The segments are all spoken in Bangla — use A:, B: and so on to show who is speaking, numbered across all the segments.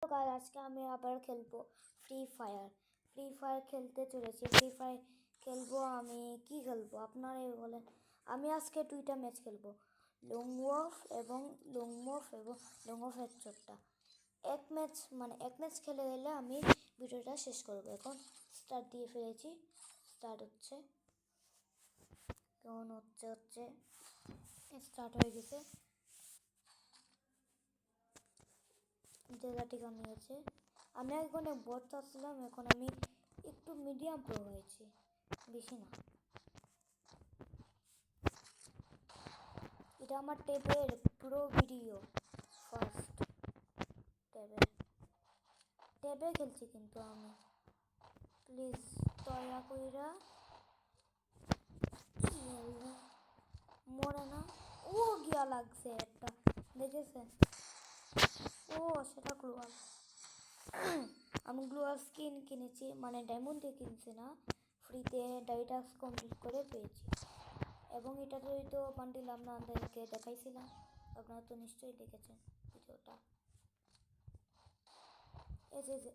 A: তো গাইস আজকে আমি আবার খেলবো ফ্রি ফায়ার খেলতে চলেছি। ফ্রি ফায়ার খেলবো আমি কি খেলবো আপনারাই বলেন। আমি আজকে দুইটা ম্যাচ খেলবো, লং ওয়ফ হেডশটটা। এক ম্যাচ খেলে গেলে আমি ভিডিওটা শেষ করবো। এখন স্টার্ট দিয়ে ফেলেছি, স্টার্ট হচ্ছে, কেমন হচ্ছে স্টার্ট হয়ে গেছে। জায়গাটি কামিয়েছে। আমি এখন বট চাচ্ছিলাম, এখন আমি একটু মিডিয়াম প্রো হয়েছি, বেশি না। এটা আমার ট্যাবের পুরো ভিডিও, ফার্স্ট ট্যাবে খেলছি, কিন্তু আমি প্লিজ দয়া কইরা মরে না। ও গিয়া লাগছে একটা, দেখেছেন? ও সেটা গ্লোয়াল। আমি গ্লোয়াল স্কিন কিনেছি, মানে ডায়মন্ড দিয়ে কিনছি না, ফ্রিতে ডাইটাক্স কমপ্লিট করে পেয়েছি। এবং এটা তো বান্ডিল আপনাদেরকে দেখাইছিলাম, আপনারা তো নিশ্চয়ই দেখেছেন ভিডিওটা। এই যে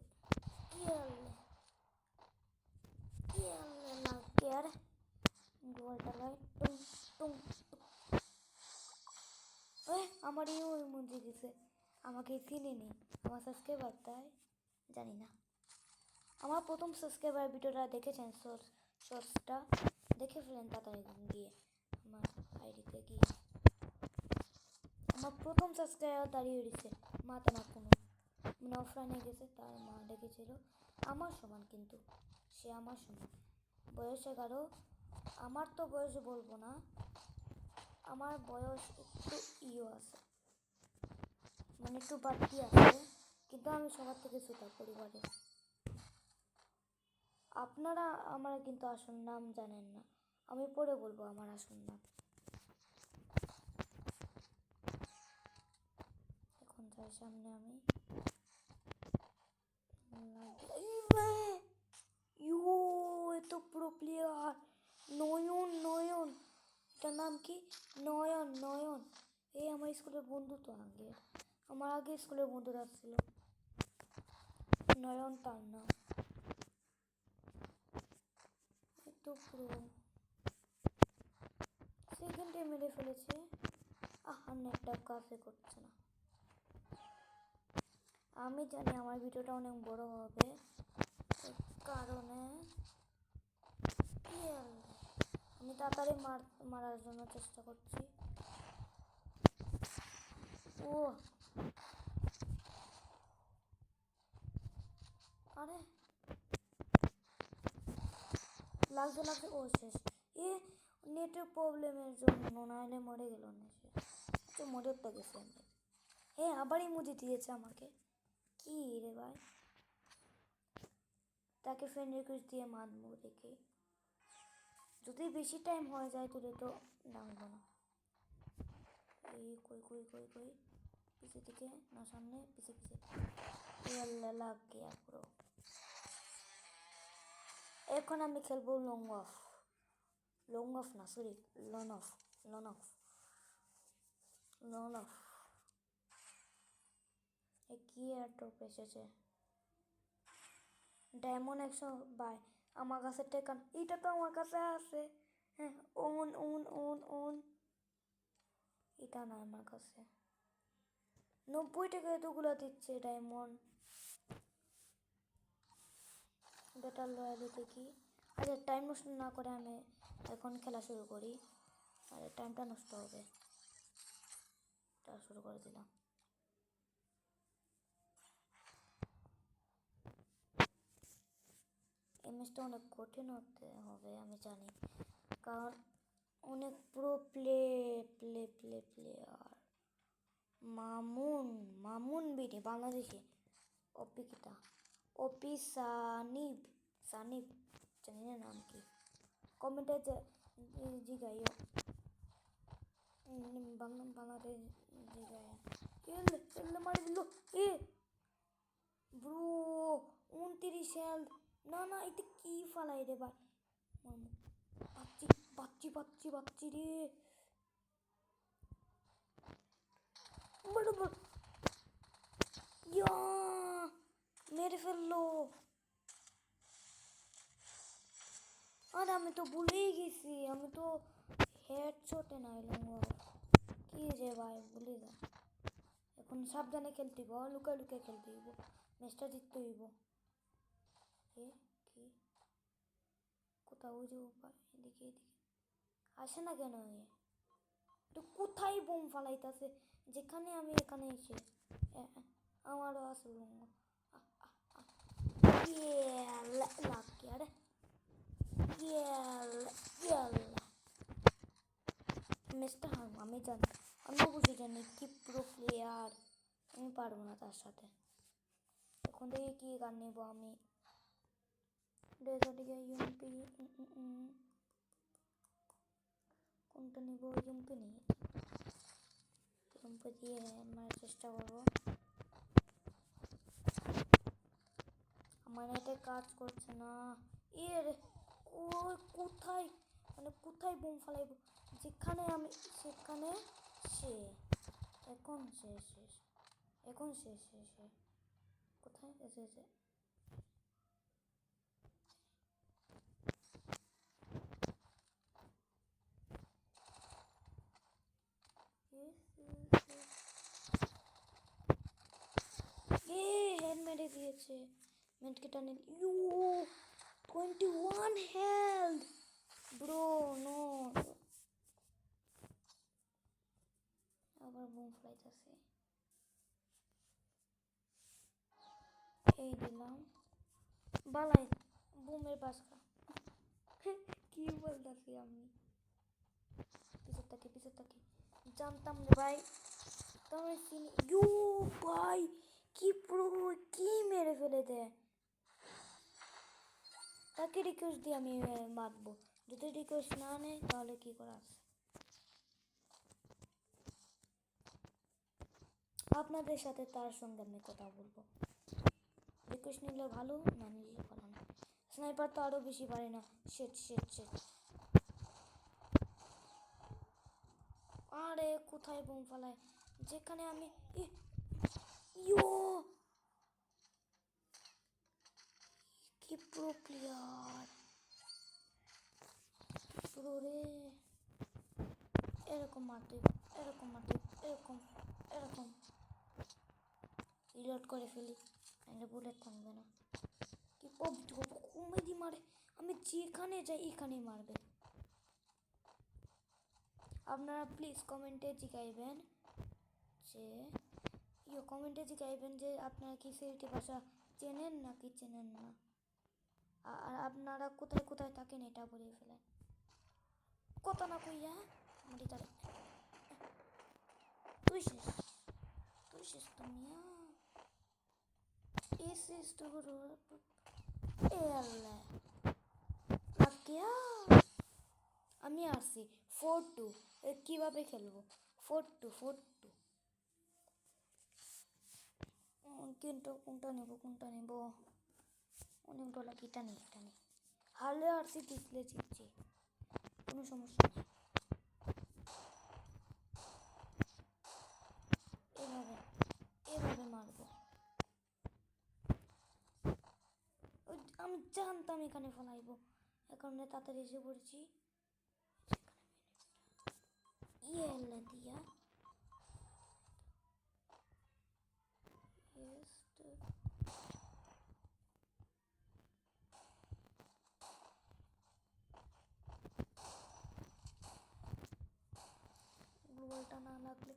A: কেয়ার গোলটা লাই টুং টুং। আমার ওই মঞ্জি দিছে, আমাকে চিনিনি, আমার সাবস্ক্রাইবার, তাই জানি না। আমার প্রথম সাবস্ক্রাইবার ভিডিওটা দেখেছেন, শর্টসটা দেখে ফেলেন তাড়াতাড়ি গিয়ে আমার আইডিতে গিয়ে। আমার প্রথম সাবস্ক্রাইবার দাঁড়িয়ে রয়েছে, মাতে না কোনো, মানে অফলাইনে গেছে, তার মা ডেকেছিল। আমার সমান, কিন্তু সে আমার সমান বয়স 11। আমার তো বয়স বলবো না, আমার বয়স একটু আছে, মানে একটু বাড়তি আছে, কিন্তু আমি সবার থেকে ছোট পরিবারে। আপনারা আমার কিন্তু আসল নাম জানেন না, আমি পরে বলবো আমার আসল নাম। এখন যাই সামনে, আমি এত প্রো প্লেয়ার, নয়ন, এটার নাম কি? নয়ন। এই আমার স্কুলের বন্ধু, তো আমার আগে স্কুলের বন্ধুরা ছিল, নয়ন তার নাম। এত প্রো, সেকেন্ডে মেরে ফেলেছে। নেটটা কাজে করছে না। আমি জানি আমার ভিডিওটা অনেক বড় হবে, কারণে আমি তাড়াতাড়ি মারার জন্য চেষ্টা করছি। ও আরে লাগছে, ও শেষ। নেটের প্রবলেমের জন্য, নাহলে মরে গেল না সে। আচ্ছা, মরেও তো গেছে। আবারই মুজি দিয়েছে আমাকে, কি রে ভাই? তাকে ফ্রেন্ড রিকোয়েস্ট দিয়ে মানবো দেখে, যদি বেশি টাইম হয়ে যায় তুলে তো ডাকবো না। কই পিছে দিকে না, সামনে, পিছে লাগ গিয়া পুরো। এখন আমি খেলবো লং অফ না, সরি, লন অফ। কি টপ এসেছে, ডায়মন্ড 100 বাই। আমার কাছে টেকান, এটা তো আমার কাছে আছে। ওন এটা না আমার কাছে। 90 টাকা এতগুলো দিচ্ছে ডায়মন্ড। বেটার লয়ালিটি কি? আচ্ছা, টাইম নষ্ট না করে আমি এখন খেলা শুরু করি। আরে টাইমটা নষ্ট হবে, শুরু করে দিলাম। এই ম্যাচটা অনেক কঠিন হতে হবে, আমি জানি, কারণ অনেক পুরো প্লেয়ার। মামুন বিডি বাংলাদেশি। অপিকিতা অপি সানিব জানি না নাম কি, কমেন্টে জিগাইও, বাংলাদেশ জিগাই। মারি দিল ব্রো, 29 হেলথ। না এটা কি ফালাই রে ভাই, বাচ্চি রে। বরাবর আমি তো ভুলেই গেছি, আমি তো হেডশটে নাইলাম। কি যে ভাই ভুলে যা। এখন সাবধানে খেলতে হইব, লুকায় লুকায় খেলতে হইব, ম্যাচটা জিততে হইব। এ কি কোথাও ওই যে এদিকে এদিকে আসে না কেন? তো কোথায় বোম ফালাইতেছে? যেখানে আমি এখানে এসে আমারও আসল লাকি। আরে ম্যাচটা হারবো আমি জানি, আমি অবশ্যই জানি কি প্রো প্লেয়ার, আমি পারবো না তার সাথে। এখন থেকে কি গান নেব আমি? ডেজার্টিকে ইউএমপি, কোনটা নেব? ইউএমপি নেই, ইউএমপি দিয়ে মারার চেষ্টা করবো। আমার এটা কাজ করছে না। এর ও কোথায়, মানে কোথায় বোম ফালাইব? যেখানে আমি সেখানে সে। এখন শেষ শেষ, এখন শেষ শেষ শেষ। কোথায় এসেছে? হেড মেরে দিয়েছে। মেডকিটা নিল। 21 হেলথ ব্রো, নো। আবার বুম ফ্লাইতেছে। এই দিলাম বালাই বুমের বাসকা। কি বলতেছি আমি? পিছর থাকি জানতাম রে ভাই। তোমার চিনি ভাই, কি প্রো, কি মেরে ফেলে দেয়। তাকে রিকোয়েস্ট দিয়ে আমি মারবো, যদি রিকোয়েস্ট না নেয় তাহলে কি করা আছে? আপনাদের সাথে তার সঙ্গে আমি কথা বলবো। রিকোয়েস্ট নিলে ভালো, না নিলে ভালো না। স্নাইপার তো আরো বেশি পারে না। শেট শেট শেট। আরে কোথায় বোম ফালায়? যেখানে আমি কি প্রো প্লেয়ার, প্রো রে। এরকম মারতে, এরকম মারতে, এরকম এরকম রিলোড করে ফেলি, নাহলে বুলেট থাকবে না। কি কমেডি মারে, আমি যেখানে যাই এখানেই মারবে। আপনারা প্লিজ কমেন্টে জিগাইবেন যে যে আপনারা কি সিলেটি ভাষা চেনেন নাকি চেনেন না, আর আপনারা কোথায় কোথায় থাকেন এটা বলে ফেলেন। কথা না কইয়া মরি তারে। তুই শেষ তো মিয়া। এসেস তো আল্লাহ লাকিয়া। আমি আসি 4-2। কীভাবে খেলবো? 4-2 কিন্তু কোনটা নেব? অনেকগুলো এটা নেই। হারলে আরসি, জিতলে জিতছি, কোনো সমস্যা নেই। এভাবে মারবো। আমি জানতাম এখানে ফলাইবো, এখন তাড়াতাড়ি এসে পড়েছি। আল্লাহ দিয়া গ্লোবালটা না লাগলে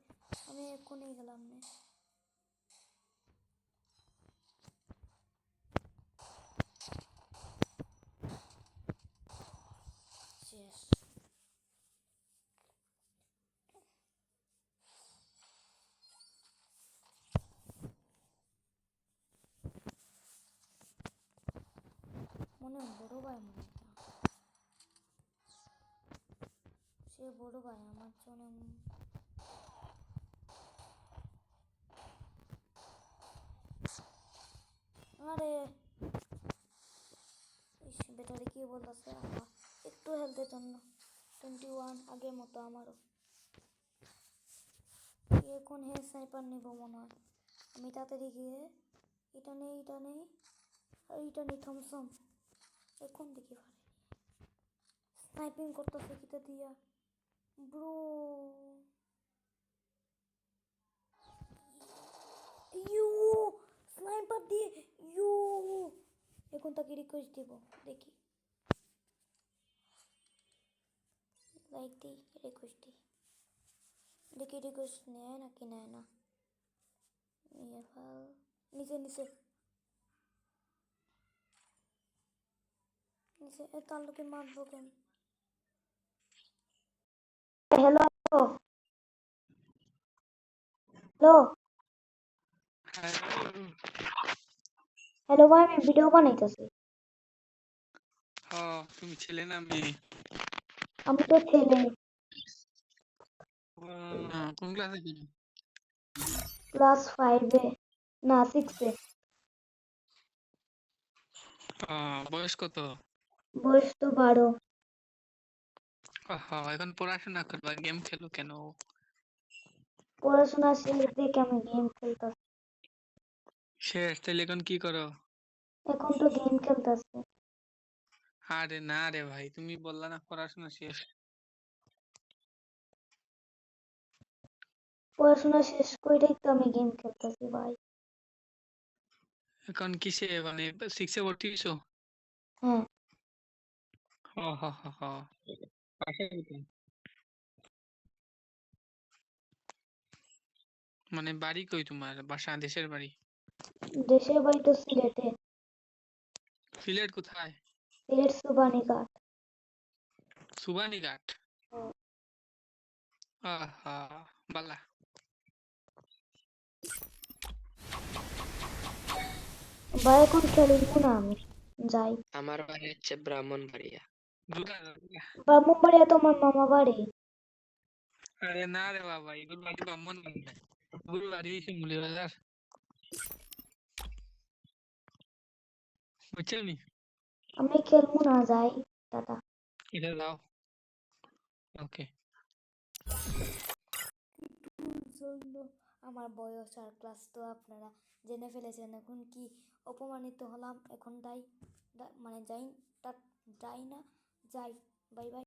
A: আমি এক্ষুনি গেলাম না। শেষ। মনে হয় বড় ভাই, মনে হয় সে বড় ভাই আমার জন্য। আরে ব্যাটারি কি বলতেছে? একটু হেলথের জন্য 21 আগের মতো আমারও। এখন স্নাইপার নেবো মনে হয়। আমি তাড়াতাড়ি গিয়ে এটা নেই আর এটা নেই থমসন। এখন দেখি পারে স্নাইপিং করতেছে কিটা দিয়া ব্রো। ইউ স্নাইপার দিয়ে ইউ। এখন তাকে রিকোয়েস্ট দিব, দেখি লাইক দিই, রিকোয়েস্ট দিই, দেখি রিকোয়েস্ট নেয় নাকি নেয় না। নিয়ে ফেল, নিচে নিচে নিচে। তার লোকে মারবো কেন? হ্যালো হ্যালো হ্যালো ভাই, আমি ভিডিও বানাইতেছি।
B: তুমি ছেলে না মেয়ে?
A: আমি তো ছেলে।
B: কোন ক্লাসে পড়ো?
A: ক্লাস 5-এ, না 6-এ।
B: বয়স কত?
A: বয়স তো 12।
B: এখন পড়াশোনা করবা, গেম খেলো কেন?
A: পড়াশোনা শেষ দেখে আমি গেম খেলতেছি।
B: শেষ? তাহলে এখন কি করো?
A: এখন তো গেম খেলতেছি।
B: আরে না রে ভাই, তুমি বললা না পড়াশোনা শেষ।
A: পড়াশোনা শেষ করেই তো আমি গেম খেলতেছি ভাই।
B: এখন কিসে, মানে 6-এ ভর্তি হইছো?
A: হ্যাঁ।
B: বাসা কোথায়? মানে বাড়ি কই তোমার? বাসা দেশের বাড়ি?
A: দেশের বাড়ি তো সিলেটে।
B: সিলেট কোথায়?
A: সিলেট সুবানীঘাট।
B: সুবানীঘাট?
A: হুম।
B: বালা।
A: ভাই এখন খেলবো না আমি, যাই।
C: আমার বাড়ি হচ্ছে ব্রাহ্মণবাড়িয়া।
A: ব্রাহ্মণবাড়িয়া তো আমার মামা বাড়ি।
B: আরে না রে বাবা, এগুলো বাড়ি ব্রাহ্মণ বাড়ি না, এগুলো বাড়ি হইছে মুলিবাজার, বুঝছো নি?
A: আমি খেলবো না, যাই, টাটা।
B: এটা দাও। ওকে।
A: জন্য আমার বয়স আর ক্লাস তো আপনারা জেনে ফেলেছেন। এখন কি অপমানিত হলাম? এখন মানে যাই, যাই না, যাই। Bye bye.